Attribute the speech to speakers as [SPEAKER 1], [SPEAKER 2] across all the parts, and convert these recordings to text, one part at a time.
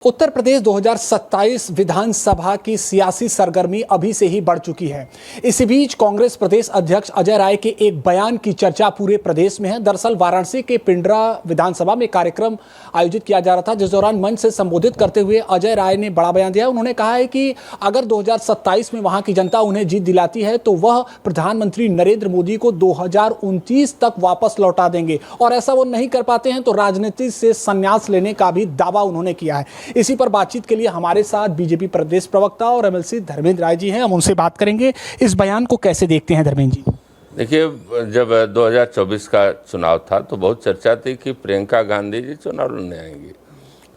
[SPEAKER 1] उत्तर प्रदेश 2027 विधानसभा की सियासी सरगर्मी अभी से ही बढ़ चुकी है। इसी बीच कांग्रेस प्रदेश अध्यक्ष अजय राय के एक बयान की चर्चा पूरे प्रदेश में है। दरअसल वाराणसी के पिंडरा विधानसभा में कार्यक्रम आयोजित किया जा रहा था, जिस दौरान मंच से संबोधित करते हुए अजय राय ने बड़ा बयान दिया। उन्होंने कहा है कि अगर 2027 में वहां की जनता उन्हें जीत दिलाती है तो वह प्रधानमंत्री नरेंद्र मोदी को 2029 तक वापस लौटा देंगे, और ऐसा वो नहीं कर पाते हैं तो राजनीति से संन्यास लेने का भी दावा उन्होंने किया है। इसी पर बातचीत के लिए हमारे साथ बीजेपी प्रदेश प्रवक्ता और एमएलसी धर्मेंद्र राय जी हैं। हम उनसे बात करेंगे। इस बयान को कैसे देखते हैं धर्मेंद्र जी?
[SPEAKER 2] देखिए, जब 2024 का चुनाव था तो बहुत चर्चा थी कि प्रियंका गांधी जी चुनाव लड़ने आएंगी।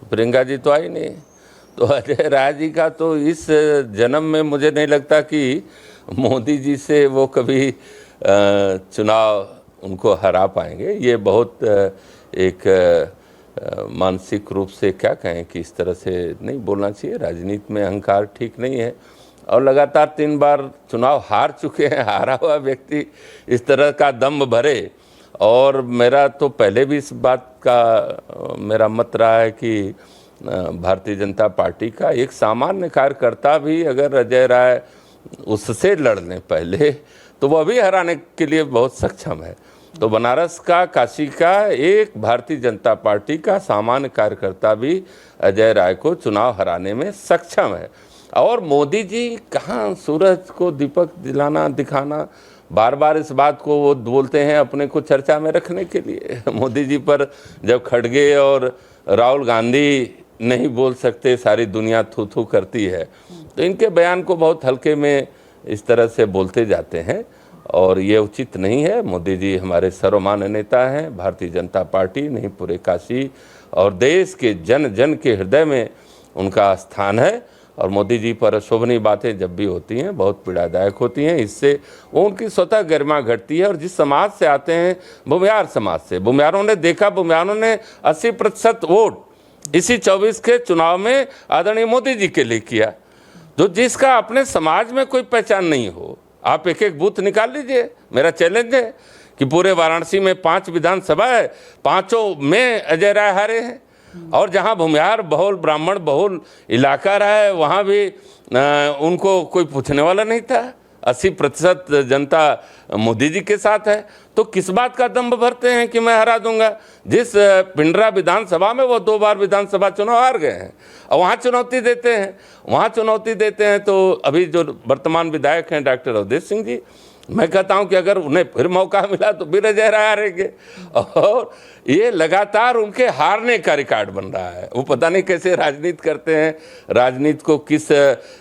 [SPEAKER 2] प्रियंका जी तो आई नहीं। तो अजय राय जी का तो इस जन्म में मुझे नहीं लगता कि मोदी जी से वो कभी चुनाव उनको हरा पाएंगे। ये बहुत एक मानसिक रूप से क्या कहें कि इस तरह से नहीं बोलना चाहिए। राजनीति में अहंकार ठीक नहीं है, और लगातार 3 बार चुनाव हार चुके हैं। हारा हुआ व्यक्ति इस तरह का दम भरे। और मेरा तो पहले भी इस बात का मेरा मत रहा है कि भारतीय जनता पार्टी का एक सामान्य कार्यकर्ता भी अगर अजय राय उससे लड़ लें पहले, तो वह भी हराने के लिए बहुत सक्षम है। तो बनारस का, काशी का एक भारतीय जनता पार्टी का सामान्य कार्यकर्ता भी अजय राय को चुनाव हराने में सक्षम है। और मोदी जी कहाँ सूरज को दीपक दिखाना, बार बार इस बात को वो बोलते हैं अपने को चर्चा में रखने के लिए। मोदी जी पर जब खड़गे और राहुल गांधी नहीं बोल सकते, सारी दुनिया थू थू करती है, तो इनके बयान को बहुत हल्के में इस तरह से बोलते जाते हैं, और ये उचित नहीं है। मोदी जी हमारे सर्वमान्य नेता हैं। भारतीय जनता पार्टी नहीं, पूरे काशी और देश के जन जन के हृदय में उनका स्थान है। और मोदी जी पर अशोभनीय बातें जब भी होती हैं बहुत पीड़ादायक होती हैं। इससे वो उनकी स्वतः गरिमा घटती है। और जिस समाज से आते हैं, बुमियार समाज से, बुमियारों ने देखा, बुमियारों ने 80% वोट इसी 24 के चुनाव में आदरणीय मोदी जी के लिए किया। जो जिसका अपने समाज में कोई पहचान नहीं हो, आप एक एक बूथ निकाल लीजिए। मेरा चैलेंज है कि पूरे वाराणसी में 5 विधानसभा है, 5 में अजय राय हारे हैं। और जहां भूमिहार बहुल, ब्राह्मण बहुल इलाका रहा है, वहां भी उनको कोई पूछने वाला नहीं था। 80% जनता मोदी जी के साथ है। तो किस बात का दम भरते हैं कि मैं हरा दूंगा? जिस पिंडरा विधानसभा में वो 2 बार विधानसभा चुनाव हार गए हैं, और वहाँ चुनौती देते हैं। तो अभी जो वर्तमान विधायक हैं डॉक्टर अवधेश सिंह जी, मैं कहता हूं कि अगर उन्हें फिर मौका मिला तो फिर अजय राय हारेंगे। और ये लगातार उनके हारने का रिकॉर्ड बन रहा है। वो पता नहीं कैसे राजनीति करते हैं, राजनीति को किस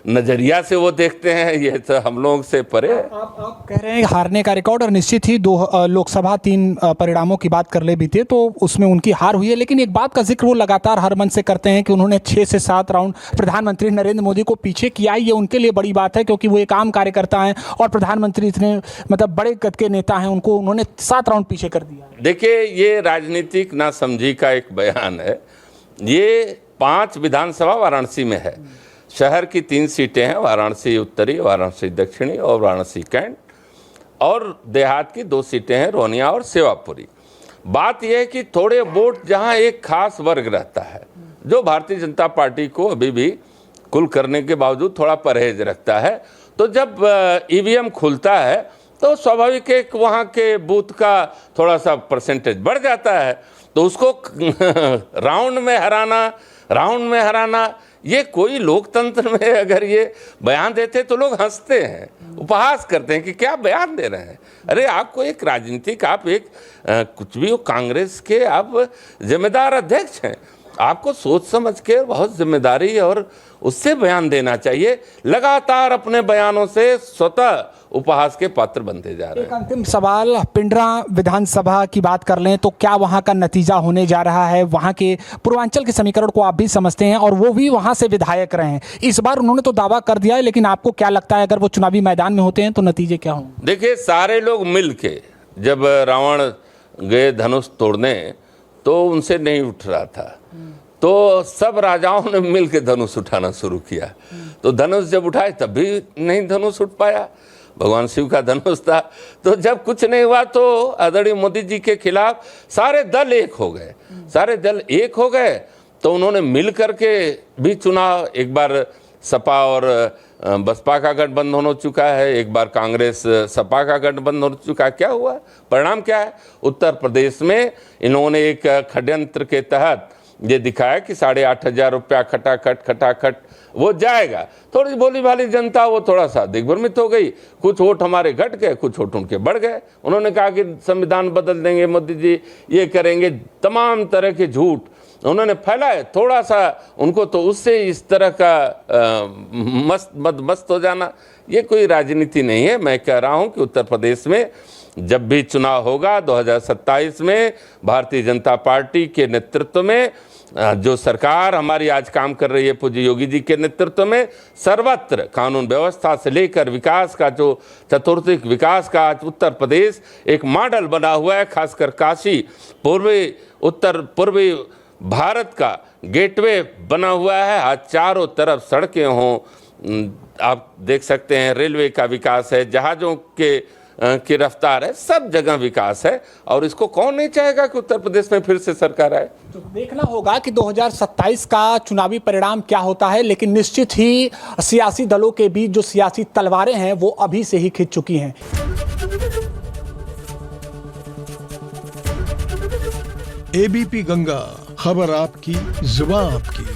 [SPEAKER 2] नजरिया से वो देखते हैं, ये तो हम लोग से परे।
[SPEAKER 1] आप कह रहे हैं हारने का रिकॉर्ड, और निश्चित ही 2 लोकसभा 3 परिणामों की बात कर ले भी थे तो उसमें उनकी हार हुई है। लेकिन एक बात का जिक्र वो लगातार हर मंच से करते हैं कि उन्होंने 6 से 7 राउंड प्रधानमंत्री नरेंद्र मोदी को पीछे किया। ये उनके लिए बड़ी बात है, क्योंकि वो एक आम कार्यकर्ता हैं और प्रधानमंत्री इतने बड़े कद के नेता हैं, उनको उन्होंने 7 राउंड पीछे कर दिया।
[SPEAKER 2] देखिए, ये राजनीतिक नासमझी का एक बयान है। ये 5 विधानसभा वाराणसी में है। शहर की 3 सीटें हैं, वाराणसी उत्तरी, वाराणसी दक्षिणी और वाराणसी कैंट। और देहात की 2 सीटें हैं, रोनिया और सेवापुरी। बात यह है कि थोड़े वोट जहां एक खास वर्ग रहता है, जो भारतीय जनता पार्टी को अभी भी कुल करने के बावजूद थोड़ा परहेज रखता है, तो जब ईवीएम खुलता है तो स्वाभाविक है कि वहाँ के बूथ का थोड़ा सा परसेंटेज बढ़ जाता है। तो उसको राउंड में हराना, ये कोई लोकतंत्र में अगर ये बयान देते तो लोग हंसते हैं, उपहास करते हैं कि क्या बयान दे रहे हैं। अरे आपको एक राजनीतिक, आप एक कुछ भी हो, कांग्रेस के आप जिम्मेदार अध्यक्ष हैं, आपको सोच समझ के बहुत जिम्मेदारी और उससे बयान देना चाहिए। लगातार अपने बयानों से स्वतः उपहास के पात्र बनते जा रहे हैं।
[SPEAKER 1] एक अंतिम सवाल, पिंडरा विधानसभा की बात कर लें तो क्या वहां का नतीजा होने जा रहा है? वहां के पूर्वांचल के समीकरण को आप भी समझते हैं और वो भी वहां से विधायक रहे हैं। इस बार उन्होंने तो दावा कर दिया है, लेकिन आपको क्या लगता है अगर वो चुनावी मैदान में होते हैं तो नतीजे क्या होंगे?
[SPEAKER 2] देखिए, सारे लोग मिल के जब रावण गए धनुष तोड़ने तो उनसे नहीं उठ रहा था, तो सब राजाओं ने मिल के धनुष उठाना शुरू किया। तो धनुष जब उठाए तब भी नहीं धनुष उठ पाया। भगवान शिव का धनुष था। तो जब कुछ नहीं हुआ तो आदरणीय मोदी जी के खिलाफ सारे दल एक हो गए। तो उन्होंने मिल करके भी चुनाव, एक बार सपा और बसपा का गठबंधन हो चुका है, एक बार कांग्रेस सपा का गठबंधन हो चुका है। क्या हुआ, परिणाम क्या है? उत्तर प्रदेश में इन्होंने एक षड्यंत्र के तहत ये दिखाया कि 8,500 रुपया खटाखट वो जाएगा। थोड़ी भोली भाली जनता वो थोड़ा सा दिग्भ्रमित हो गई, कुछ वोट हमारे घट गए, कुछ वोट उनके बढ़ गए। उन्होंने कहा कि संविधान बदल देंगे मोदी जी, ये करेंगे, तमाम तरह के झूठ उन्होंने फैलाए। थोड़ा सा उनको तो उससे इस तरह का मस्त हो जाना, ये कोई राजनीति नहीं है। मैं कह रहा हूं कि उत्तर प्रदेश में जब भी चुनाव होगा 2027 में, भारतीय जनता पार्टी के नेतृत्व में जो सरकार हमारी आज काम कर रही है, पूज्य योगी जी के नेतृत्व में, सर्वत्र कानून व्यवस्था से लेकर विकास का, जो चतुर्थिक विकास का आज उत्तर प्रदेश एक मॉडल बना हुआ है। खासकर काशी पूर्वी भारत का गेटवे बना हुआ है। आज चारों तरफ सड़कें हों, आप देख सकते हैं, रेलवे का विकास है, जहाज़ों की रफ्तार है, सब जगह विकास है। और इसको कौन नहीं चाहेगा कि उत्तर प्रदेश में फिर से सरकार आए।
[SPEAKER 1] तो देखना होगा कि 2027 का चुनावी परिणाम क्या होता है, लेकिन निश्चित ही सियासी दलों के बीच जो सियासी तलवारें हैं वो अभी से ही खिंच चुकी हैं।
[SPEAKER 3] एबीपी गंगा, खबर आपकी, जुबान आपकी।